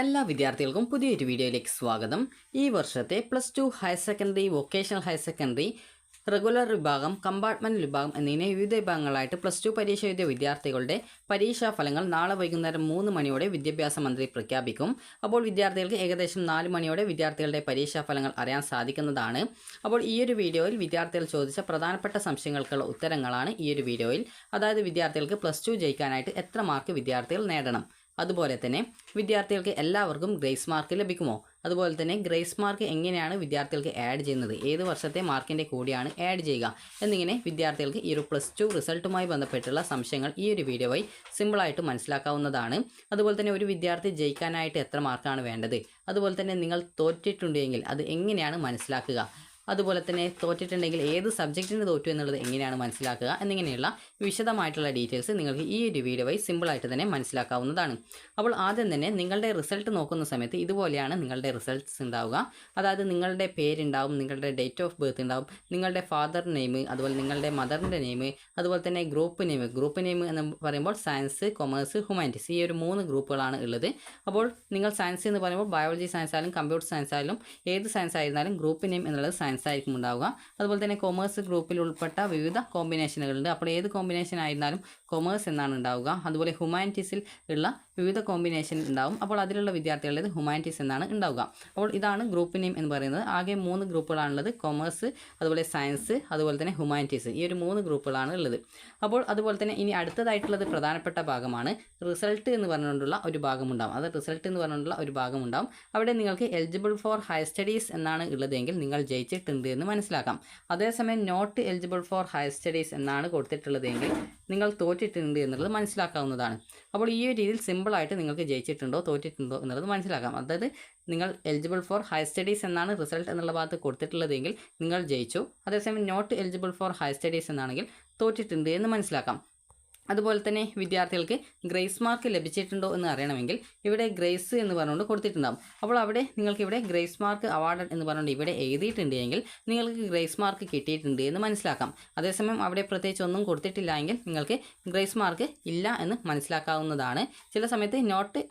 എല്ലാ വിദ്യാർത്ഥികൾക്കും പുതിയൊരു വീഡിയോയിലേക്ക് സ്വാഗതം. ഈ വർഷത്തെ +2 higher secondary, vocational higher secondary, regular വിഭാഗം, കമ്പാർട്ട്മെൻറ്റ് വിഭാഗം എന്നിങ്ങനെ വിവിധ വിഭാഗങ്ങളായിട്ട് +2 പരീക്ഷ എഴുതിയ വിദ്യാർത്ഥികളുടെ പരീക്ഷാ ഫലങ്ങൾ നാളെ വൈകുന്നേരം 3 മണിയോടെ വിദ്യാഭ്യാസ മന്ത്രി പ്രഖ്യാപിക്കും. അപ്പോൾ വിദ്യാർത്ഥികൾക്ക് ഏകദേശം 4 മണിയോടെ വിദ്യാർത്ഥികളുടെ പരീക്ഷാ ഫലങ്ങൾ അറിയാൻ സാധിക്കുന്നതാണ്. അപ്പോൾ ഈ ഒരു വീഡിയോയിൽ വിദ്യാർത്ഥികൾ ചോദിച്ച പ്രധാനപ്പെട്ട സംശയങ്ങൾക്കുള്ള ഉത്തരങ്ങളാണ് ഈ ഒരു വീഡിയോയിൽ. അതായത് വിദ്യാർത്ഥികൾക്ക് +2 ജയിക്കാനായിട്ട് എത്ര മാർക്ക് വിദ്യാർത്ഥികൾ നേടണം, അതുപോലെ തന്നെ വിദ്യാർത്ഥികൾക്ക് എല്ലാവർക്കും ഗ്രേസ് മാർക്ക് ലഭിക്കുമോ, അതുപോലെ തന്നെ ഗ്രേസ് മാർക്ക് എങ്ങനെയാണ് വിദ്യാർത്ഥികൾക്ക് ആഡ് ചെയ്യുന്നത്, ഏത് വർഷത്തെ മാർക്കിൻ്റെ കൂടിയാണ് ആഡ് ചെയ്യുക എന്നിങ്ങനെ വിദ്യാർത്ഥികൾക്ക് ഈ ഒരു +2 റിസൾട്ടുമായി ബന്ധപ്പെട്ടുള്ള സംശയങ്ങൾ ഈ ഒരു വീഡിയോയിൽ സിമ്പിളായിട്ട് മനസ്സിലാക്കാവുന്നതാണ്. അതുപോലെ തന്നെ ഒരു വിദ്യാർത്ഥി ജയിക്കാനായിട്ട് എത്ര മാർക്കാണ് വേണ്ടത്, അതുപോലെ തന്നെ നിങ്ങൾ തോറ്റിട്ടുണ്ടെങ്കിൽ അത് എങ്ങനെയാണ് മനസ്സിലാക്കുക, അതുപോലെ തന്നെ തോറ്റിട്ടുണ്ടെങ്കിൽ ഏത് സബ്ജക്റ്റിന് തോറ്റു എന്നുള്ളത് എങ്ങനെയാണ് മനസ്സിലാക്കുക എന്നിങ്ങനെയുള്ള വിശദമായിട്ടുള്ള ഡീറ്റെയിൽസ് നിങ്ങൾക്ക് ഈ ഒരു വീഡിയോ വഴി സിമ്പിളായിട്ട് തന്നെ മനസ്സിലാക്കാവുന്നതാണ്. അപ്പോൾ ആദ്യം തന്നെ നിങ്ങളുടെ റിസൾട്ട് നോക്കുന്ന സമയത്ത് ഇതുപോലെയാണ് നിങ്ങളുടെ റിസൾട്ട്സ് ഉണ്ടാവുക. അതായത് നിങ്ങളുടെ പേരുണ്ടാവും, നിങ്ങളുടെ ഡേറ്റ് ഓഫ് ബർത്ത് ഉണ്ടാവും, നിങ്ങളുടെ ഫാദർ നെയിം, അതുപോലെ നിങ്ങളുടെ മദറിൻ്റെ നെയിം, അതുപോലെ തന്നെ ഗ്രൂപ്പ് നെയിം എന്ന് പറയുമ്പോൾ സയൻസ്, കൊമേഴ്സ്, ഹ്യൂമാനിറ്റീസ് ഈ ഒരു 3 ഗ്രൂപ്പുകളാണ് ഉള്ളത്. അപ്പോൾ നിങ്ങൾ സയൻസ് എന്ന് പറയുമ്പോൾ ബയോളജി സയൻസ് ആയാലും കമ്പ്യൂട്ടർ സയൻസ് ആയാലും ഏത് സയൻസ് ആയിരുന്നാലും ഗ്രൂപ്പ് നെയിം എന്നുള്ളത് സയൻസ് ആയിരിക്കും ഉണ്ടാവുക. അതുപോലെ തന്നെ കൊമേഴ്സ് ഗ്രൂപ്പിൽ ഉൾപ്പെട്ട വിവിധ കോമ്പിനേഷനുകളുണ്ട്. അപ്പോൾ ഏത് കോമ്പിനേഷൻ ആയിരുന്നാലും കൊമേഴ്സ് എന്നാണ് ഉണ്ടാവുക. അതുപോലെ ഹ്യൂമാനിറ്റീസിൽ ഉള്ള വിവിധ കോമ്പിനേഷൻ ഉണ്ടാവും. അപ്പോൾ അതിലുള്ള വിദ്യാർത്ഥികളുടേത് ഹ്യൂമാനിറ്റീസ് എന്നാണ് ഉണ്ടാവുക. അപ്പോൾ ഇതാണ് ഗ്രൂപ്പ് നെയിം എന്ന് പറയുന്നത്. ആകെ 3 ഗ്രൂപ്പുകളാണുള്ളത്: കൊമേഴ്സ്, അതുപോലെ സയൻസ്, അതുപോലെ തന്നെ ഹ്യൂമാനിറ്റീസ്. ഈ ഒരു 3 ഗ്രൂപ്പുകളാണ് ഉള്ളത്. അപ്പോൾ അതുപോലെ തന്നെ ഇനി അടുത്തതായിട്ടുള്ളത് പ്രധാനപ്പെട്ട ഭാഗമാണ് റിസൾട്ട് എന്ന് പറഞ്ഞുകൊണ്ടുള്ള ഒരു ഭാഗമുണ്ടാവും. അത് റിസൾട്ട് എന്ന് പറഞ്ഞുകൊണ്ടുള്ള ഒരു ഭാഗമുണ്ടാവും. അവിടെ നിങ്ങൾക്ക് എലിജിബിൾ ഫോർ ഹയർ സ്റ്റഡീസ് എന്നാണ് ഉള്ളതെങ്കിൽ നിങ്ങൾ ജയിച്ചിട്ടുണ്ട് എന്ന് മനസ്സിലാക്കാം. അതേസമയം not eligible for higher studies എന്നാണ് കൊടുത്തിട്ടുള്ളതെങ്കിൽ നിങ്ങൾ തോറ്റിട്ടുണ്ട് എന്നുള്ളത് മനസ്സിലാക്കാവുന്നതാണ്. അപ്പോൾ ഈ ഒരു രീതിയിൽ സിമ്പിളായിട്ട് നിങ്ങൾക്ക് ജയിച്ചിട്ടുണ്ടോ തോറ്റിട്ടുണ്ടോ എന്നുള്ളത് മനസ്സിലാക്കാം. അതായത് നിങ്ങൾ എലിജിബിൾ ഫോർ ഹയർ സ്റ്റഡീസ് എന്നാണ് റിസൾട്ട് എന്നുള്ള ഭാഗത്ത് കൊടുത്തിട്ടുള്ളതെങ്കിൽ നിങ്ങൾ ജയിച്ചു. അതേസമയം not eligible for higher studies എന്നാണെങ്കിൽ തോറ്റിട്ടുണ്ട് എന്ന് മനസ്സിലാക്കാം. അതുപോലെ തന്നെ വിദ്യാർത്ഥികൾക്ക് ഗ്രേസ് മാർക്ക് ലഭിച്ചിട്ടുണ്ടോ എന്ന് അറിയണമെങ്കിൽ ഇവിടെ ഗ്രേസ് എന്ന് പറഞ്ഞുകൊണ്ട് കൊടുത്തിട്ടുണ്ടാകും. അപ്പോൾ അവിടെ നിങ്ങൾക്ക് ഇവിടെ ഗ്രേസ് മാർക്ക് അവാർഡ് എന്ന് പറഞ്ഞുകൊണ്ട് ഇവിടെ എഴുതിയിട്ടുണ്ടെങ്കിൽ നിങ്ങൾക്ക് ഗ്രേസ് മാർക്ക് കിട്ടിയിട്ടുണ്ട് എന്ന് മനസ്സിലാക്കാം. അതേസമയം അവിടെ പ്രത്യേകിച്ച് ഒന്നും കൊടുത്തിട്ടില്ല എങ്കിൽ നിങ്ങൾക്ക് ഗ്രേസ് മാർക്ക് ഇല്ല എന്ന് മനസ്സിലാക്കാവുന്നതാണ്. ചില സമയത്ത് not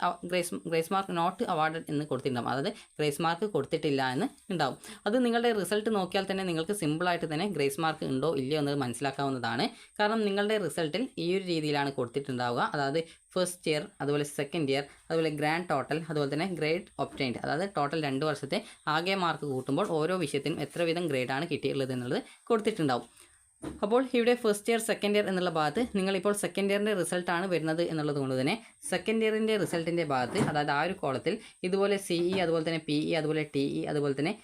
grace mark not award എന്ന് കൊടുത്തിട്ടുണ്ടാകും. അതായത് ഗ്രേസ് മാർക്ക് കൊടുത്തിട്ടില്ല എന്ന് ഉണ്ടാവും. അത് നിങ്ങളുടെ റിസൾട്ട് നോക്കിയാൽ തന്നെ നിങ്ങൾക്ക് സിമ്പിളായിട്ട് തന്നെ ഗ്രേസ് മാർക്ക് ഉണ്ടോ ഇല്ലയോ എന്നത് മനസ്സിലാക്കാവുന്നതാണ്. കാരണം നിങ്ങളുടെ റിസൾട്ടിൽ ഈ ഒരു രീതിയിലാണ് കൊടുത്തിട്ടുണ്ടാവുക. അതായത് ഫസ്റ്റ് ഇയർ, അതുപോലെ സെക്കൻഡ് ഇയർ, അതുപോലെ ഗ്രാൻഡ് ടോട്ടൽ, അതുപോലെ തന്നെ ഗ്രേഡ് ഒബ്റ്റൈൻഡ്. അതായത് ടോട്ടൽ 2 വർഷത്തെ ആകെ മാർക്ക് കൂട്ടുമ്പോൾ ഓരോ വിഷയത്തിനും എത്ര വീതം ഗ്രേഡാണ് കിട്ടിയിട്ടുള്ളത് എന്നുള്ളത് കൊടുത്തിട്ടുണ്ടാവും. അപ്പോൾ ഇവിടെ ഫസ്റ്റ് ഇയർ, സെക്കൻഡ് ഇയർ എന്നുള്ള ഭാഗത്ത് നിങ്ങളിപ്പോൾ സെക്കൻഡ് ഇയറിൻ്റെ റിസൾട്ടാണ് വരുന്നത് എന്നുള്ളത് കൊണ്ട് തന്നെ സെക്കൻഡ് ഇയറിൻ്റെ റിസൾട്ടിൻ്റെ ഭാഗത്ത്, അതായത് ആ ഒരു കോളത്തിൽ ഇതുപോലെ CE, അതുപോലെ തന്നെ PE, അതുപോലെ TE, അതുപോലെ തന്നെ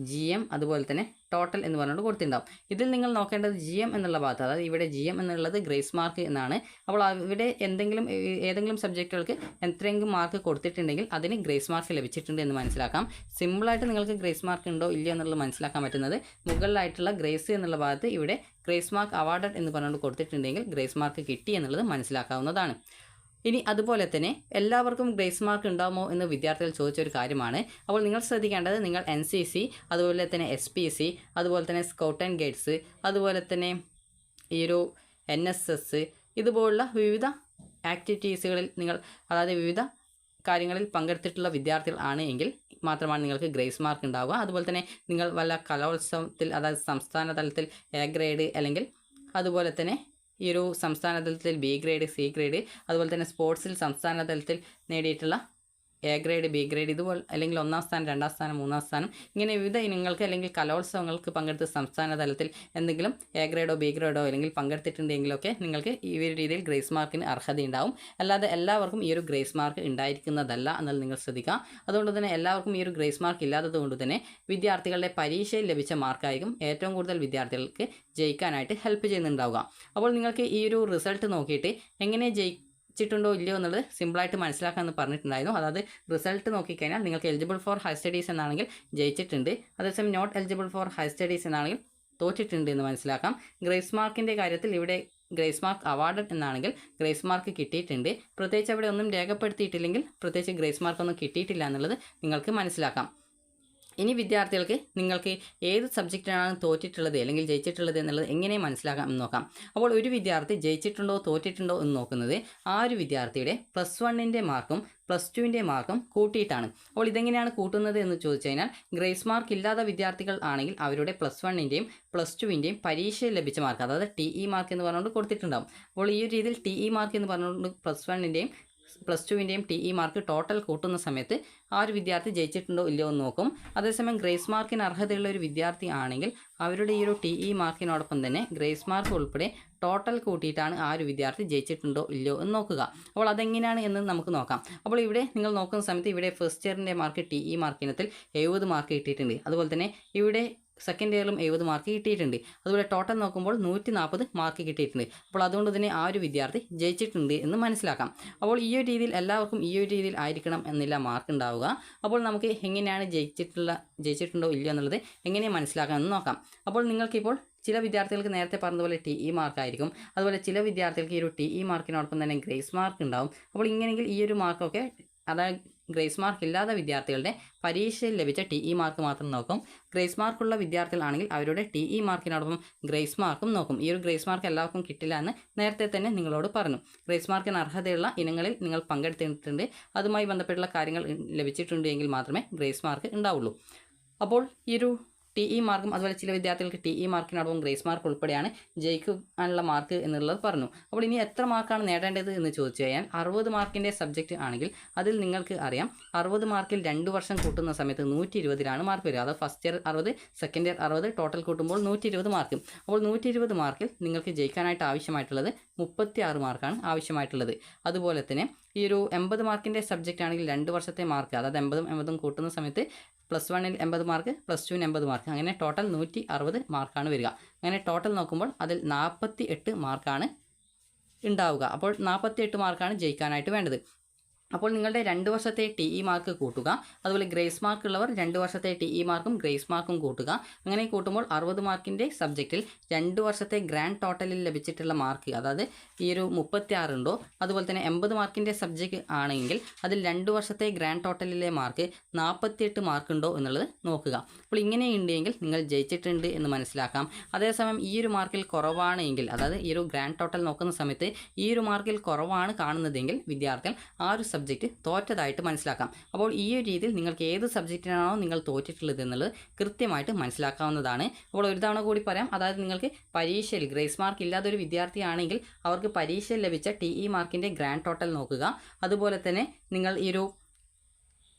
GM, അതുപോലെ തന്നെ ടോട്ടൽ എന്ന് പറഞ്ഞുകൊണ്ട് കൊടുത്തിട്ടുണ്ടാവും. ഇതിൽ നിങ്ങൾ നോക്കേണ്ടത് GM എന്നുള്ള ഭാഗത്ത്, അതായത് ഇവിടെ GM എന്നുള്ളത് ഗ്രേസ് മാർക്ക് എന്നാണ്. അപ്പോൾ ഇവിടെ ഏതെങ്കിലും സബ്ജക്റ്റുകൾക്ക് എത്രയെങ്കിലും മാർക്ക് കൊടുത്തിട്ടുണ്ടെങ്കിൽ അതിന് ഗ്രേസ് മാർക്ക് ലഭിച്ചിട്ടുണ്ട് എന്ന് മനസ്സിലാക്കാം. സിമ്പിളായിട്ട് നിങ്ങൾക്ക് ഗ്രേസ് മാർക്ക് ഉണ്ടോ ഇല്ലയോ എന്നുള്ളത് മനസ്സിലാക്കാൻ പറ്റുന്നത് മുകളിലായിട്ടുള്ള ഗ്രേസ് എന്നുള്ള ഭാഗത്ത് ഇവിടെ ഗ്രേസ് മാർക്ക് അവാർഡഡ് എന്ന് പറഞ്ഞുകൊണ്ട് കൊടുത്തിട്ടുണ്ടെങ്കിൽ ഗ്രേസ് മാർക്ക് കിട്ടി എന്നുള്ളത് മനസ്സിലാക്കാവുന്നതാണ്. ഇനി അതുപോലെ തന്നെ എല്ലാവർക്കും ഗ്രേസ് മാർക്ക് ഉണ്ടാകുമോ എന്ന് വിദ്യാർത്ഥികൾ ചോദിച്ചൊരു കാര്യമാണ്. അപ്പോൾ നിങ്ങൾ ശ്രദ്ധിക്കേണ്ടത് നിങ്ങൾ NCC, അതുപോലെ തന്നെ SPC, അതുപോലെ തന്നെ സ്കൗട്ട് ആൻഡ് ഗൈഡ്സ്, അതുപോലെ തന്നെ ഈ ഒരു NSS ഇതുപോലുള്ള വിവിധ ആക്ടിവിറ്റീസുകളിൽ നിങ്ങൾ, അതായത് വിവിധ കാര്യങ്ങളിൽ പങ്കെടുത്തിട്ടുള്ള വിദ്യാർത്ഥികൾ ആണ് എങ്കിൽ മാത്രമാണ് നിങ്ങൾക്ക് ഗ്രേസ് മാർക്ക് ഉണ്ടാവുക. അതുപോലെ തന്നെ നിങ്ങൾ വല്ല കലോത്സവത്തിൽ, അതായത് സംസ്ഥാന തലത്തിൽ A ഗ്രേഡ്, അല്ലെങ്കിൽ അതുപോലെ തന്നെ ഈ ഒരു സംസ്ഥാന തലത്തിൽ B ഗ്രേഡ്, C ഗ്രേഡ്, അതുപോലെ തന്നെ സ്പോർട്സിൽ സംസ്ഥാന തലത്തിൽ നേടിയിട്ടുള്ള A ഗ്രേഡ്, B ഗ്രേഡ്, ഇതുപോലെ അല്ലെങ്കിൽ 1ാം സ്ഥാനം, 2ാം സ്ഥാനം, 3ാം സ്ഥാനം, ഇങ്ങനെ വിവിധ ഇനങ്ങൾക്ക് അല്ലെങ്കിൽ കലോത്സവങ്ങൾക്ക് പങ്കെടുത്ത് സംസ്ഥാന തലത്തിൽ എന്തെങ്കിലും A ഗ്രേഡോ B ഗ്രേഡോ അല്ലെങ്കിൽ പങ്കെടുത്തിട്ടുണ്ടെങ്കിലൊക്കെ നിങ്ങൾക്ക് ഈ ഒരു രീതിയിൽ ഗ്രേസ് മാർക്കിന് അർഹതയുണ്ടാവും. അല്ലാതെ എല്ലാവർക്കും ഈ ഒരു ഗ്രേസ് മാർക്ക് ഉണ്ടായിരിക്കുന്നതല്ല എന്നാൽ നിങ്ങൾ ശ്രദ്ധിക്കുക. അതുകൊണ്ട് തന്നെ എല്ലാവർക്കും ഈ ഒരു ഗ്രേസ് മാർക്ക് ഇല്ലാത്തത് കൊണ്ട് തന്നെ വിദ്യാർത്ഥികളുടെ പരീക്ഷയിൽ ലഭിച്ച മാർക്കായിരിക്കും ഏറ്റവും കൂടുതൽ വിദ്യാർത്ഥികൾക്ക് ജയിക്കാനായിട്ട് ഹെൽപ്പ് ചെയ്യുന്നുണ്ടാവുക. അപ്പോൾ നിങ്ങൾക്ക് ഈ ഒരു റിസൾട്ട് നോക്കിയിട്ട് എങ്ങനെ ജയിച്ചിട്ടുണ്ടോ ഇല്ലയോ എന്നുള്ളത് സിമ്പിളായിട്ട് മനസ്സിലാക്കാമെന്ന് പറഞ്ഞിട്ടുണ്ടായിരുന്നു. അതായത് റിസൾട്ട് നോക്കിക്കഴിഞ്ഞാൽ നിങ്ങൾക്ക് എലിജിബിൾ ഫോർ ഹയർ സ്റ്റഡീസ് എന്നാണെങ്കിൽ ജയിച്ചിട്ടുണ്ട്, അതേസമയം not eligible for higher studies എന്നാണെങ്കിൽ തോറ്റിട്ടുണ്ട് എന്ന് മനസ്സിലാക്കാം. ഗ്രേസ് മാർക്കിൻ്റെ കാര്യത്തിൽ ഇവിടെ ഗ്രേസ് മാർക്ക് അവാർഡഡ് എന്നാണെങ്കിൽ ഗ്രേസ് മാർക്ക് കിട്ടിയിട്ടുണ്ട്. പ്രത്യേകിച്ച് അവിടെ ഒന്നും രേഖപ്പെടുത്തിയിട്ടില്ലെങ്കിൽ പ്രത്യേകിച്ച് ഗ്രേസ് മാർക്കൊന്നും കിട്ടിയിട്ടില്ല എന്നുള്ളത് നിങ്ങൾക്ക് മനസ്സിലാക്കാം. ഇനി വിദ്യാർത്ഥികൾക്ക് നിങ്ങൾക്ക് ഏത് സബ്ജക്റ്റിനാണ് തോറ്റിട്ടുള്ളത് അല്ലെങ്കിൽ ജയിച്ചിട്ടുള്ളത് എന്നുള്ളത് എങ്ങനെ മനസ്സിലാക്കാം എന്ന് നോക്കാം. അപ്പോൾ ഒരു വിദ്യാർത്ഥി ജയിച്ചിട്ടുണ്ടോ തോറ്റിട്ടുണ്ടോ എന്ന് നോക്കുന്നത് ആ ഒരു വിദ്യാർത്ഥിയുടെ +1ൻ്റെ മാർക്കും +2ൻ്റെ മാർക്കും കൂട്ടിയിട്ടാണ്. അപ്പോൾ ഇതെങ്ങനെയാണ് കൂട്ടുന്നത് എന്ന് ചോദിച്ചു കഴിഞ്ഞാൽ ഗ്രേസ് മാർക്ക് ഇല്ലാത്ത വിദ്യാർത്ഥികൾ ആണെങ്കിൽ അവരുടെ +1ൻ്റെയും +2ൻ്റെയും പരീക്ഷയിൽ ലഭിച്ച മാർക്ക്, അതായത് TE മാർക്ക് എന്ന് പറഞ്ഞുകൊണ്ട് കൊടുത്തിട്ടുണ്ടാകും. അപ്പോൾ ഈ ഒരു രീതിയിൽ TE മാർക്ക് എന്ന് പറഞ്ഞുകൊണ്ട് +1ൻ്റെയും +2ൻ്റെയും TE മാർക്ക് ടോട്ടൽ കൂട്ടുന്ന സമയത്ത് ആ ഒരു വിദ്യാർത്ഥി ജയിച്ചിട്ടുണ്ടോ ഇല്ലയോ എന്ന് നോക്കും. അതേസമയം ഗ്രേസ് മാർക്കിന് അർഹതയുള്ള ഒരു വിദ്യാർത്ഥി ആണെങ്കിൽ അവരുടെ ഈ ഒരു TE മാർക്കിനോടൊപ്പം തന്നെ ഗ്രേസ് മാർക്ക് ഉൾപ്പെടെ ടോട്ടൽ കൂട്ടിയിട്ടാണ് ആ ഒരു വിദ്യാർത്ഥി ജയിച്ചിട്ടുണ്ടോ ഇല്ലയോ എന്ന് നോക്കുക. അപ്പോൾ അതെങ്ങനെയാണ് എന്ന് നമുക്ക് നോക്കാം. അപ്പോൾ ഇവിടെ നിങ്ങൾ നോക്കുന്ന സമയത്ത് ഇവിടെ ഫസ്റ്റ് ഇയറിൻ്റെ മാർക്ക് TE മാർക്കിനത്തിൽ 70 മാർക്ക് കിട്ടിയിട്ടുണ്ട്. അതുപോലെ തന്നെ ഇവിടെ സെക്കൻഡ് ഇയറിലും 70 മാർക്ക് കിട്ടിയിട്ടുണ്ട്. അതുപോലെ ടോട്ടൽ നോക്കുമ്പോൾ 140 മാർക്ക് കിട്ടിയിട്ടുണ്ട്. അപ്പോൾ അതുകൊണ്ട് തന്നെ ആ ഒരു വിദ്യാർത്ഥി ജയിച്ചിട്ടുണ്ട് എന്ന് മനസ്സിലാക്കാം. അപ്പോൾ ഈ ഒരു രീതിയിൽ എല്ലാവർക്കും ഈ ഒരു രീതിയിൽ ആയിരിക്കണം എന്നില്ല മാർക്ക് ഉണ്ടാവുക. അപ്പോൾ നമുക്ക് എങ്ങനെയാണ് ജയിച്ചിട്ടുണ്ടോ ഇല്ലയോ എന്നുള്ളത് എങ്ങനെ മനസ്സിലാക്കാം എന്ന് നോക്കാം. അപ്പോൾ നിങ്ങൾക്കിപ്പോൾ ചില വിദ്യാർത്ഥികൾക്ക് നേരത്തെ പറഞ്ഞതുപോലെ TE മാർക്കായിരിക്കും. അതുപോലെ ചില വിദ്യാർത്ഥികൾക്ക് ഈ ഒരു TE മാർക്കിനോടൊപ്പം തന്നെ ഗ്രേസ് മാർക്ക് ഉണ്ടാവും. അപ്പോൾ ഇങ്ങനെയെങ്കിൽ ഈ ഒരു മാർക്കൊക്കെ, അതായത് ഗ്രേസ് മാർക്ക് ഇല്ലാത്ത വിദ്യാർത്ഥികളുടെ പരീക്ഷയിൽ ലഭിച്ച TE മാർക്ക് മാത്രം നോക്കും. ഗ്രേസ് മാർക്കുള്ള വിദ്യാർത്ഥികളാണെങ്കിൽ അവരുടെ TE മാർക്കിനോടൊപ്പം ഗ്രേസ് മാർക്കും നോക്കും. ഈ ഒരു ഗ്രേസ് മാർക്ക് എല്ലാവർക്കും കിട്ടില്ല എന്ന് നേരത്തെ തന്നെ നിങ്ങളോട് പറഞ്ഞു. ഗ്രേസ് മാർക്കിന് അർഹതയുള്ള ഇനങ്ങളിൽ നിങ്ങൾ പങ്കെടുത്തിട്ടുണ്ട്, അതുമായി ബന്ധപ്പെട്ടുള്ള കാര്യങ്ങൾ ലഭിച്ചിട്ടുണ്ട് എങ്കിൽ മാത്രമേ ഗ്രേസ് മാർക്ക് ഉണ്ടാവുള്ളൂ. അപ്പോൾ ഈ ഒരു TE മാർക്കും അതുപോലെ ചില വിദ്യാർത്ഥികൾക്ക് TE മാർക്കിനോടൊപ്പം ഗ്രേസ് മാർക്ക് ഉൾപ്പെടെയാണ് ജയിക്കാനുള്ള മാർക്ക് എന്നുള്ളത് പറഞ്ഞു. അപ്പോൾ ഇനി എത്ര മാർക്കാണ് നേടേണ്ടത് എന്ന് ചോദിച്ചു കഴിഞ്ഞാൽ 60 മാർക്കിൻ്റെ സബ്ജക്റ്റ് ആണെങ്കിൽ അതിൽ നിങ്ങൾക്ക് അറിയാം 60 മാർക്കിൽ 2 വർഷം കൂട്ടുന്ന സമയത്ത് 120 മാർക്ക് വരിക. അത് first year 60, second year 60, total കൂട്ടുമ്പോൾ 120 മാർക്ക്. അപ്പോൾ 120 മാർക്കിൽ നിങ്ങൾക്ക് ജയിക്കാനായിട്ട് ആവശ്യമായിട്ടുള്ളത് 36 മാർക്കാണ് ആവശ്യമായിട്ടുള്ളത്. അതുപോലെ തന്നെ ഈ ഒരു 80 മാർക്കിൻ്റെ സബ്ജക്റ്റ് ആണെങ്കിൽ 2 വർഷത്തെ മാർക്ക്, അതായത് 80 കൂട്ടുന്ന സമയത്ത് +1ൽ 80 മാർക്ക്, +2ന് 80 മാർക്ക്, അങ്ങനെ ടോട്ടൽ 160 മാർക്കാണ് വരിക. അങ്ങനെ ടോട്ടൽ നോക്കുമ്പോൾ അതിൽ 48 മാർക്കാണ് ഉണ്ടാവുക. അപ്പോൾ 48 മാർക്കാണ് ജയിക്കാനായിട്ട് വേണ്ടത്. അപ്പോൾ നിങ്ങളുടെ 2 വർഷത്തെ TE മാർക്ക് കൂട്ടുക. അതുപോലെ ഗ്രേസ് മാർക്ക് ഉള്ളവർ 2 വർഷത്തെ TE മാർക്കും ഗ്രേസ് മാർക്കും കൂട്ടുക. അങ്ങനെ കൂട്ടുമ്പോൾ 60 മാർക്കിൻ്റെ സബ്ജക്റ്റിൽ 2 വർഷത്തെ ഗ്രാൻഡ് ടോട്ടലിൽ ലഭിച്ചിട്ടുള്ള മാർക്ക്, അതായത് ഈ ഒരു 36 ഉണ്ടോ, അതുപോലെ തന്നെ 80 മാർക്കിൻ്റെ സബ്ജക്റ്റ് ആണെങ്കിൽ അതിൽ 2 വർഷത്തെ ഗ്രാൻഡ് ടോട്ടലിലെ മാർക്ക് 48 മാർക്ക് ഉണ്ടോ എന്നുള്ളത് നോക്കുക. അപ്പോൾ ഇങ്ങനെ ഉണ്ടെങ്കിൽ നിങ്ങൾ ജയിച്ചിട്ടുണ്ട് എന്ന് മനസ്സിലാക്കാം. അതേസമയം ഈ ഒരു മാർക്കിൽ കുറവാണെങ്കിൽ, അതായത് ഈ ഒരു ഗ്രാൻഡ് ടോട്ടൽ നോക്കുന്ന സമയത്ത് ഈ ഒരു മാർക്കിൽ കുറവാണ് കാണുന്നതെങ്കിൽ വിദ്യാർത്ഥികൾ ആ ഒരു സബ്ജക്റ്റ് തോറ്റതായിട്ട് മനസ്സിലാക്കാം. അപ്പോൾ ഈ ഒരു രീതിയിൽ നിങ്ങൾക്ക് ഏത് സബ്ജക്റ്റിനാണോ നിങ്ങൾ തോറ്റിട്ടുള്ളത് എന്നുള്ളത് കൃത്യമായിട്ട് മനസ്സിലാക്കാവുന്നതാണ്. അപ്പോൾ ഒരു തവണ കൂടി പറയാം, അതായത് നിങ്ങൾക്ക് പരീക്ഷയിൽ ഗ്രേസ് മാർക്ക് ഇല്ലാത്തൊരു വിദ്യാർത്ഥിയാണെങ്കിൽ അവർക്ക് പരീക്ഷയിൽ ലഭിച്ച TE മാർക്കിൻ്റെ ഗ്രാൻഡ് ടോട്ടൽ നോക്കുക. അതുപോലെ തന്നെ നിങ്ങൾ ഈ ഒരു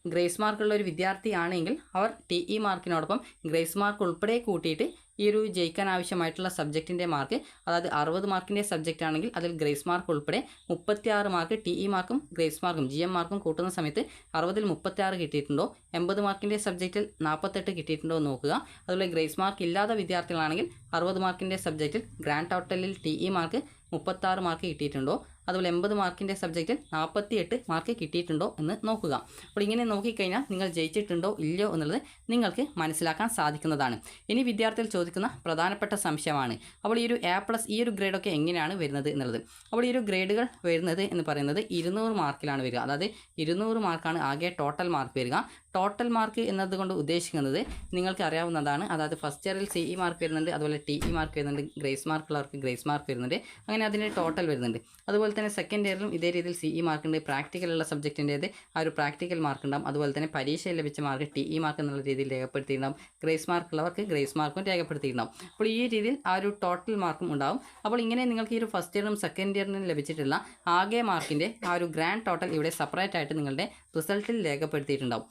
ഗ്രേസ് മാർക്കുള്ള ഒരു വിദ്യാർത്ഥി ആണെങ്കിൽ അവർ TE മാർക്കിനോടൊപ്പം ഗ്രേസ് മാർക്ക് ഉൾപ്പെടെ കൂട്ടിയിട്ട് ഈ ഒരു ജയിക്കാൻ ആവശ്യമായിട്ടുള്ള സബ്ജക്റ്റിൻ്റെ മാർക്ക്, അതായത് 60 മാർക്കിൻ്റെ സബ്ജക്റ്റ് ആണെങ്കിൽ അതിൽ ഗ്രേസ് മാർക്ക് ഉൾപ്പെടെ 36 മാർക്ക് TE മാർക്കും ഗ്രേസ് മാർക്കും GM മാർക്കും കൂട്ടുന്ന സമയത്ത് 60ൽ 36 കിട്ടിയിട്ടുണ്ടോ, 80 മാർക്കിൻ്റെ സബ്ജക്റ്റിൽ 48 കിട്ടിയിട്ടുണ്ടോ നോക്കുക. അതുപോലെ ഗ്രേസ് മാർക്ക് ഇല്ലാത്ത വിദ്യാർത്ഥികളാണെങ്കിൽ 60 മാർക്കിൻ്റെ സബ്ജക്റ്റിൽ ഗ്രാൻഡ് ടോട്ടലിൽ TE മാർക്ക് 36 മാർക്ക് കിട്ടിയിട്ടുണ്ടോ, അതുപോലെ 80 മാർക്കിൻ്റെ സബ്ജക്റ്റിൽ 48 മാർക്ക് കിട്ടിയിട്ടുണ്ടോ എന്ന് നോക്കുക. അപ്പോൾ ഇങ്ങനെ നോക്കിക്കഴിഞ്ഞാൽ നിങ്ങൾ ജയിച്ചിട്ടുണ്ടോ ഇല്ലയോ എന്നുള്ളത് നിങ്ങൾക്ക് മനസ്സിലാക്കാൻ സാധിക്കുന്നതാണ്. ഇനി വിദ്യാർത്ഥികൾ ചോദിക്കുന്ന പ്രധാനപ്പെട്ട സംശയമാണ്, അപ്പോൾ ഈ ഒരു A+ ഈ ഒരു ഗ്രേഡൊക്കെ എങ്ങനെയാണ് വരുന്നത് എന്നുള്ളത്. അപ്പോൾ ഈ ഒരു ഗ്രേഡുകൾ വരുന്നത് എന്ന് പറയുന്നത് 200 മാർക്കിലാണ് വരിക. അതായത് 200 മാർക്കാണ് ആകെ ടോട്ടൽ മാർക്ക് വരിക. ടോട്ടൽ മാർക്ക് എന്നതുകൊണ്ട് ഉദ്ദേശിക്കുന്നത് നിങ്ങൾക്ക് അറിയാവുന്നതാണ്, അതായത് ഫസ്റ്റ് ഇയറിൽ CE മാർക്ക് വരുന്നുണ്ട്, അതുപോലെ TE മാർക്ക് വരുന്നുണ്ട്, ഗ്രേസ് മാർക്കുള്ളവർക്ക് ഗ്രേസ് മാർക്ക് വരുന്നുണ്ട്, അങ്ങനെ അതിൻ്റെ ടോട്ടൽ വരുന്നുണ്ട്. അതുപോലെ തന്നെ സെക്കൻഡ് ഇയറിലും ഇതേ രീതിയിൽ CE മാർക്കുണ്ട്, പ്രാക്ടിക്കലുള്ള സബ്ജക്റ്റിൻ്റേത് ആ ഒരു പ്രാക്ടിക്കൽ മാർക്ക് ഉണ്ടാകും. അതുപോലെ തന്നെ പരീക്ഷയിൽ ലഭിച്ച മാർക്ക് TE മാർക്ക് എന്നുള്ള രീതിയിൽ രേഖപ്പെടുത്തിയിട്ടുണ്ടാകും. ഗ്രേസ് മാർക്കുള്ളവർക്ക് ഗ്രേസ് മാർക്കും രേഖപ്പെടുത്തിയിട്ടുണ്ടാകും. അപ്പോൾ ഈ രീതിയിൽ ആ ഒരു ടോട്ടൽ മാർക്കും ഉണ്ടാകും. അപ്പോൾ ഇങ്ങനെ നിങ്ങൾക്ക് ഈ ഒരു ഫസ്റ്റ് ഇയറിനും സെക്കൻഡ് ഇയറിനും ലഭിച്ചിട്ടുള്ള ആകെ മാർക്കിൻ്റെ ആ ഒരു ഗ്രാൻഡ് ടോട്ടൽ ഇവിടെ സെപ്പറേറ്റ് ആയിട്ട് നിങ്ങളുടെ റിസൾട്ടിൽ രേഖപ്പെടുത്തിയിട്ടുണ്ടാകും.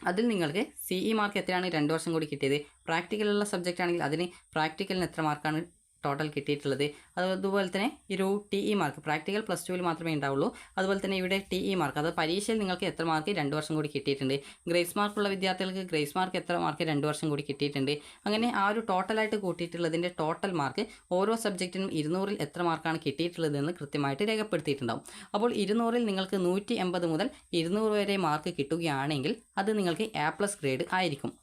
അതിൽ നിങ്ങൾക്ക് CE മാർക്ക് എത്രയാണ് 2 വർഷം കൂടി കിട്ടിയത്, പ്രാക്ടിക്കലുള്ള സബ്ജക്റ്റ് ആണെങ്കിൽ അതിന് പ്രാക്ടിക്കലിന് എത്ര മാർക്കാണ് ടോട്ടൽ കിട്ടിയിട്ടുള്ളത്, അതുപോലെ തന്നെ ഈ ഒരു TE മാർക്ക് പ്രാക്ടിക്കൽ +2ൽ മാത്രമേ ഉണ്ടാവുള്ളൂ. അതുപോലെ തന്നെ ഇവിടെ TE മാർക്ക്, അത് പരീക്ഷയിൽ നിങ്ങൾക്ക് എത്ര മാർക്ക് 2 വർഷം കൂടി കിട്ടിയിട്ടുണ്ട്, ഗ്രേസ് മാർക്കുള്ള വിദ്യാർത്ഥികൾക്ക് ഗ്രേസ് മാർക്ക് എത്ര മാർക്ക് 2 വർഷം കൂടി കിട്ടിയിട്ടുണ്ട്, അങ്ങനെ ആ ഒരു ടോട്ടലായിട്ട് കൂട്ടിയിട്ടുള്ളതിൻ്റെ ടോട്ടൽ മാർക്ക് ഓരോ സബ്ജക്റ്റിനും 200ൽ എത്ര മാർക്കാണ് കിട്ടിയിട്ടുള്ളതെന്ന് കൃത്യമായിട്ട് രേഖപ്പെടുത്തിയിട്ടുണ്ടാവും. അപ്പോൾ 200ൽ നിങ്ങൾക്ക് 180 മുതൽ 200 വരെ മാർക്ക് കിട്ടുകയാണെങ്കിൽ അത് നിങ്ങൾക്ക് A+ ഗ്രേഡ് ആയിരിക്കും.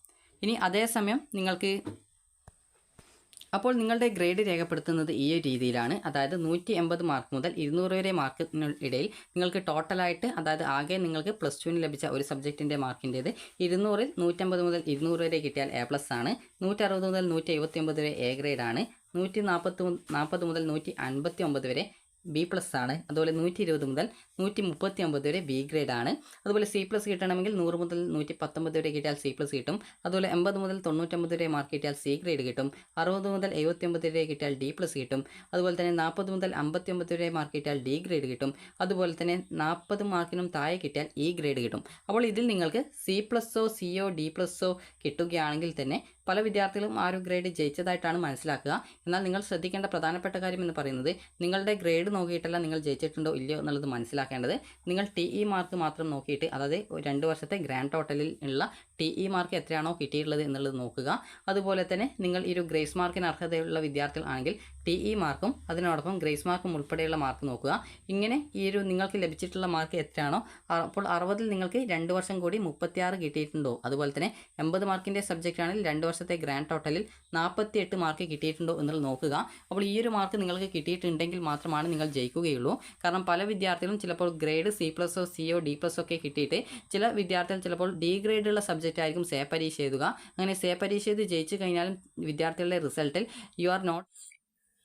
ഇനി അതേസമയം നിങ്ങൾക്ക് അപ്പോൾ നിങ്ങളുടെ ഗ്രേഡ് രേഖപ്പെടുത്തുന്നത് ഈ ഒരു രീതിയിലാണ്. അതായത് 180 മാർക്ക് മുതൽ 200 വരെ മാർക്കിനിടയിൽ നിങ്ങൾക്ക് ടോട്ടലായിട്ട്, അതായത് ആകെ നിങ്ങൾക്ക് പ്ലസ് ടുവിന് ലഭിച്ച ഒരു സബ്ജക്റ്റിൻ്റെ മാർക്കിൻ്റേത് 200-ൽ 150 മുതൽ 200 വരെ കിട്ടിയാൽ A+ ആണ്. 160 മുതൽ 179 വരെ A ഗ്രേഡ് ആണ്. 140 മുതൽ 159 വരെ B+ ആണ്. അതുപോലെ 120 മുതൽ 139 വരെ B ഗ്രേഡ് ആണ്. അതുപോലെ C+ കിട്ടണമെങ്കിൽ 100 മുതൽ 119 വരെ കിട്ടിയാൽ C+ കിട്ടും. അതുപോലെ 80 മുതൽ 99 വരെ മാർക്ക് കിട്ടിയാൽ C ഗ്രേഡ് കിട്ടും. 60 മുതൽ 79 വരെ കിട്ടിയാൽ D+ കിട്ടും. അതുപോലെ തന്നെ 40 മുതൽ 59 വരെ മാർക്ക് കിട്ടിയാൽ D ഗ്രേഡ് കിട്ടും. അതുപോലെ തന്നെ 40 മാർക്കിനും താഴെ കിട്ടിയാൽ E ഗ്രേഡ് കിട്ടും. അപ്പോൾ ഇതിൽ നിങ്ങൾക്ക് C+, Cയോ D+ കിട്ടുകയാണെങ്കിൽ തന്നെ പല വിദ്യാർത്ഥികളും ആ ഒരു ഗ്രേഡ് ജയിച്ചതായിട്ടാണ് മനസ്സിലാക്കുക. എന്നാൽ നിങ്ങൾ ശ്രദ്ധിക്കേണ്ട പ്രധാനപ്പെട്ട കാര്യം എന്ന് പറയുന്നത് നിങ്ങളുടെ ഗ്രേഡ് നോക്കിയിട്ടല്ല നിങ്ങൾ ജയിച്ചിട്ടുണ്ടോ ഇല്ലയോ എന്നുള്ളത് മനസ്സിലാക്കേണ്ടത്. നിങ്ങൾ TE മാർക്ക് മാത്രം നോക്കിയിട്ട്, അതായത് 2 വർഷത്തെ ഗ്രാൻഡ് ടോട്ടലിൽ ഉള്ള TE മാർക്ക് എത്രയാണോ കിട്ടിയിട്ടുള്ളത് എന്നുള്ളത് നോക്കുക. അതുപോലെ തന്നെ നിങ്ങൾ ഈ ഒരു ഗ്രേസ് മാർക്കിന് അർഹതയുള്ള വിദ്യാർത്ഥികളാണെങ്കിൽ TE മാർക്കും അതിനോടൊപ്പം ഗ്രേസ് മാർക്കും ഉൾപ്പെടെയുള്ള മാർക്ക് നോക്കുക. ഇങ്ങനെ ഈ ഒരു നിങ്ങൾക്ക് ലഭിച്ചിട്ടുള്ള മാർക്ക് എത്രയാണോ, അപ്പോൾ 60-ൽ നിങ്ങൾക്ക് 2 വർഷം കൂടി 36 കിട്ടിയിട്ടുണ്ടോ, അതുപോലെ തന്നെ 80 മാർക്കിൻ്റെ സബ്ജക്റ്റ് ആണെങ്കിൽ 2 വർഷത്തെ ഗ്രാൻഡ് ടോട്ടലിൽ 48 മാർക്ക് കിട്ടിയിട്ടുണ്ടോ എന്നുള്ളത് നോക്കുക. അപ്പോൾ ഈ ഒരു മാർക്ക് നിങ്ങൾക്ക് കിട്ടിയിട്ടുണ്ടെങ്കിൽ മാത്രമാണ് നിങ്ങൾ ജയിക്കുകയുള്ളൂ. കാരണം പല വിദ്യാർത്ഥികളും ചിലപ്പോൾ ഗ്രേഡ് C+, Cയോ D+ ഒക്കെ കിട്ടിയിട്ട് ചില വിദ്യാർത്ഥികൾ ചിലപ്പോൾ D ഗ്രേഡുള്ള സബ്ജക്റ്റ് ആയിരിക്കും സേ പരീക്ഷ എഴുതുക. അങ്ങനെ സേ പരീക്ഷ എഴുതി ജയിച്ചു കഴിഞ്ഞാലും വിദ്യാർത്ഥികളുടെ റിസൾട്ടിൽ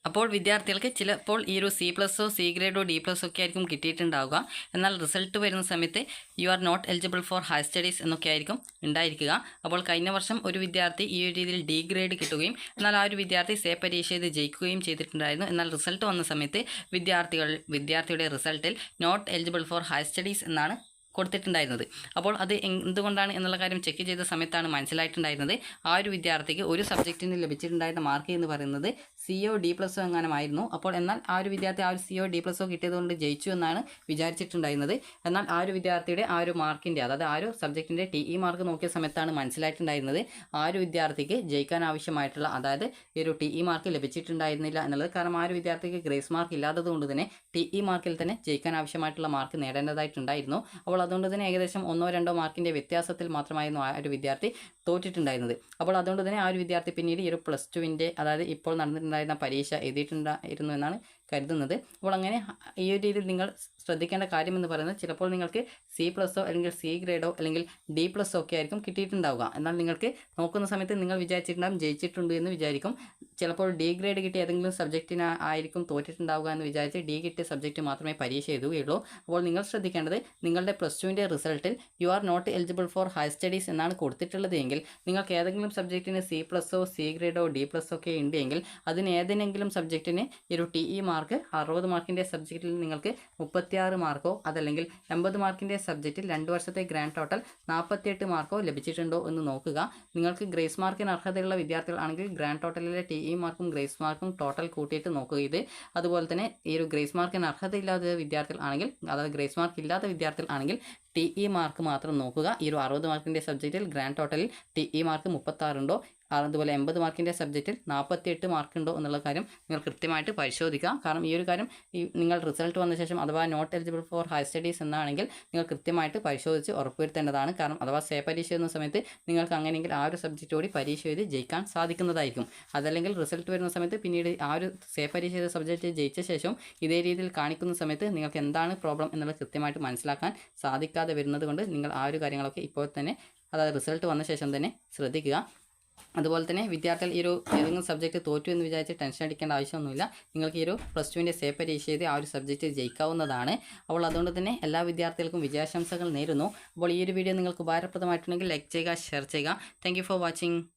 അപ്പോൾ വിദ്യാർത്ഥികൾക്ക് ചിലപ്പോൾ ഈ ഒരു C+, C ഗ്രേഡോ D+ ഒക്കെ ആയിരിക്കും കിട്ടിയിട്ടുണ്ടാവുക. എന്നാൽ റിസൾട്ട് വരുന്ന സമയത്ത് you are not eligible for higher studies എന്നൊക്കെ ആയിരിക്കും ഉണ്ടായിരിക്കുക. അപ്പോൾ കഴിഞ്ഞ വർഷം ഒരു വിദ്യാർത്ഥി ഈ ഒരു രീതിയിൽ D ഗ്രേഡ് കിട്ടുകയും എന്നാൽ ആ ഒരു വിദ്യാർത്ഥി സേ പരീക്ഷ എഴുതി ജയിക്കുകയും ചെയ്തിട്ടുണ്ടായിരുന്നു. എന്നാൽ റിസൾട്ട് വന്ന സമയത്ത് വിദ്യാർത്ഥിയുടെ റിസൾട്ടിൽ not eligible for higher studies എന്നാണ് കൊടുത്തിട്ടുണ്ടായിരുന്നത്. അപ്പോൾ അത് എന്തുകൊണ്ടാണ് എന്നുള്ള കാര്യം ചെക്ക് ചെയ്ത സമയത്താണ് മനസ്സിലായിട്ടുണ്ടായിരുന്നത് ആ ഒരു വിദ്യാർത്ഥിക്ക് ഒരു സബ്ജക്റ്റിന് ലഭിച്ചിട്ടുണ്ടായിരുന്ന മാർക്ക് എന്ന് പറയുന്നത് Cയോ D+ എങ്ങാനുമായിരുന്നു. അപ്പോൾ എന്നാൽ ആ ഒരു വിദ്യാർത്ഥി ആ ഒരു Cയോ D+ കിട്ടിയതുകൊണ്ട് ജയിച്ചു എന്നാണ് വിചാരിച്ചിട്ടുണ്ടായിരുന്നത്. എന്നാൽ ആ ഒരു വിദ്യാർത്ഥിയുടെ ആ ഒരു മാർക്കിൻ്റെ, അതായത് ആ ഒരു സബ്ജക്റ്റിൻ്റെ TE മാർക്ക് നോക്കിയ സമയത്താണ് മനസ്സിലായിട്ടുണ്ടായിരുന്നത് ആ ഒരു വിദ്യാർത്ഥിക്ക് ജയിക്കാൻ ആവശ്യമായിട്ടുള്ള, അതായത് ഈ ഒരു TE മാർക്ക് ലഭിച്ചിട്ടുണ്ടായിരുന്നില്ല എന്നുള്ളത്. കാരണം ആ ഒരു വിദ്യാർത്ഥിക്ക് ഗ്രേസ് മാർക്ക് ഇല്ലാത്തത് കൊണ്ട് തന്നെ TE മാർക്കിൽ തന്നെ ജയിക്കാൻ ആവശ്യമായിട്ടുള്ള മാർക്ക് നേടേണ്ടതായിട്ടുണ്ടായിരുന്നു. അപ്പോൾ അതുകൊണ്ട് തന്നെ ഏകദേശം 1-2 മാർക്കിൻ്റെ വ്യത്യാസത്തിൽ മാത്രമായിരുന്നു ആ ഒരു വിദ്യാർത്ഥി തോറ്റിട്ടുണ്ടായിരുന്നത്. അപ്പോൾ അതുകൊണ്ട് തന്നെ ആ ഒരു വിദ്യാർത്ഥി പിന്നീട് ഈ ഒരു പ്ലസ് ടുവിൻ്റെ, അതായത് ഇപ്പോൾ നടന്നിട്ടുണ്ടായിരുന്ന പരീക്ഷ എഴുതിയിട്ടുണ്ടായിരുന്നു എന്നാണ് കരുതുന്നത്. അപ്പോൾ അങ്ങനെ ഈ ഒരു രീതിയിൽ നിങ്ങൾ ശ്രദ്ധിക്കേണ്ട കാര്യം എന്ന് പറയുന്നത് ചിലപ്പോൾ നിങ്ങൾക്ക് C+ അല്ലെങ്കിൽ C ഗ്രേഡോ അല്ലെങ്കിൽ D+ ഒക്കെ ആയിരിക്കും കിട്ടിയിട്ടുണ്ടാവുക. എന്നാൽ നിങ്ങൾക്ക് നോക്കുന്ന സമയത്ത് നിങ്ങൾ വിചാരിച്ചിട്ടുണ്ടാകും ജയിച്ചിട്ടുണ്ട് എന്ന് വിചാരിക്കും. ചിലപ്പോൾ D ഗ്രേഡ് കിട്ടിയ ഏതെങ്കിലും സബ്ജക്റ്റിന് ആയിരിക്കും തോറ്റിട്ടുണ്ടാവുക എന്ന് വിചാരിച്ച് D കിട്ടിയ സബ്ജക്റ്റ് മാത്രമേ പരീക്ഷ എഴുതുകയുള്ളൂ. അപ്പോൾ നിങ്ങൾ ശ്രദ്ധിക്കേണ്ടത് നിങ്ങളുടെ പ്ലസ് ടുവിൻ്റെ റിസൾട്ടിൽ you are not eligible for higher studies എന്നാണ് കൊടുത്തിട്ടുള്ളത് എങ്കിൽ നിങ്ങൾക്ക് ഏതെങ്കിലും സബ്ജക്റ്റിന് C+, C ഗ്രേഡോ D+ ഒക്കെ ഉണ്ടെങ്കിൽ അതിന് ഏതെങ്കിലും സബ്ജക്റ്റിന് ഈ ഒരു TE മാർക്ക് 60 മാർക്കിൻ്റെ സബ്ജക്റ്റിൽ നിങ്ങൾക്ക് 36 മാർക്കോ അതല്ലെങ്കിൽ 80 മാർക്കിൻ്റെ സബ്ജക്റ്റിൽ 2 വർഷത്തെ ഗ്രാൻഡ് ടോട്ടൽ 48 മാർക്കോ ലഭിച്ചിട്ടുണ്ടോ എന്ന് നോക്കുക. നിങ്ങൾക്ക് ഗ്രേസ് മാർക്കിന് അർഹതയുള്ള വിദ്യാർത്ഥികളാണെങ്കിൽ ഗ്രാൻഡ് ടോട്ടലിലെ TE മാർക്കും ഗ്രേസ് മാർക്കും ടോട്ടൽ കൂട്ടിയിട്ട് നോക്കുക. ഇത് അതുപോലെ തന്നെ ഈ ഒരു ഗ്രേസ് മാർക്കിന് അർഹതയില്ലാത്ത വിദ്യാർത്ഥികളാണെങ്കിൽ, അതായത് ഗ്രേസ് മാർക്ക് ഇല്ലാത്ത വിദ്യാർത്ഥികളാണെങ്കിൽ TE മാർക്ക് മാത്രം നോക്കുക. ഈ ഒരു 60 മാർക്കിൻ്റെ സബ്ജക്റ്റിൽ ഗ്രാൻഡ് ടോട്ടലിൽ TE മാർക്ക് 36 ഉണ്ടോ, അതുപോലെ 80 മാർക്കിൻ്റെ സബ്ജക്റ്റിൽ 48 മാർക്കുണ്ടോ എന്നുള്ള കാര്യം നിങ്ങൾ കൃത്യമായിട്ട് പരിശോധിക്കുക. കാരണം ഈ ഒരു കാര്യം നിങ്ങൾ റിസൾട്ട് വന്ന ശേഷം അഥവാ not eligible for higher studies എന്നാണെങ്കിൽ നിങ്ങൾ കൃത്യമായിട്ട് പരിശോധിച്ച് ഉറപ്പുവരുത്തേണ്ടതാണ്. കാരണം അഥവാ സേ പരീക്ഷ എന്ന സമയത്ത് നിങ്ങൾക്ക് അങ്ങനെയെങ്കിൽ ആ ഒരു സബ്ജക്റ്റ് കൂടി പരീക്ഷ എഴുതി ജയിക്കാൻ സാധിക്കുന്നതായിരിക്കും. അതല്ലെങ്കിൽ റിസൾട്ട് വരുന്ന സമയത്ത് പിന്നീട് ആ ഒരു സേ പരീക്ഷ ചെയ്ത സബ്ജക്റ്റ് ജയിച്ച ശേഷം ഇതേ രീതിയിൽ കാണിക്കുന്ന സമയത്ത് നിങ്ങൾക്ക് എന്താണ് പ്രോബ്ലം എന്നുള്ളത് കൃത്യമായിട്ട് മനസ്സിലാക്കാൻ സാധിക്കാതെ വരുന്നത് കൊണ്ട് നിങ്ങൾ ആ ഒരു കാര്യങ്ങളൊക്കെ ഇപ്പോൾ തന്നെ, അതായത് റിസൾട്ട് വന്ന ശേഷം തന്നെ ശ്രദ്ധിക്കുക. അതുപോലെ തന്നെ വിദ്യാർത്ഥികൾ ഈ ഒരു ഏതെങ്കിലും സബ്ജക്റ്റ് തോറ്റു എന്ന് വിചാരിച്ച് ടെൻഷൻ അടിക്കേണ്ട ആവശ്യമൊന്നുമില്ല. നിങ്ങൾക്ക് ഈ ഒരു പ്ലസ് ടുവിൻ്റെ സേ പരീക്ഷ ചെയ്ത് ആ ഒരു സബ്ജക്റ്റ് ജയിക്കാവുന്നതാണ്. അപ്പോൾ അതുകൊണ്ട് തന്നെ എല്ലാ വിദ്യാർത്ഥികൾക്കും വിജയാശംസകൾ നേരുന്നു. അപ്പോൾ ഈ ഒരു വീഡിയോ നിങ്ങൾക്ക് ഉപകാരപ്രദമായിട്ടുണ്ടെങ്കിൽ ലൈക്ക് ചെയ്യുക, ഷെയർ ചെയ്യുക. Thank you for watching.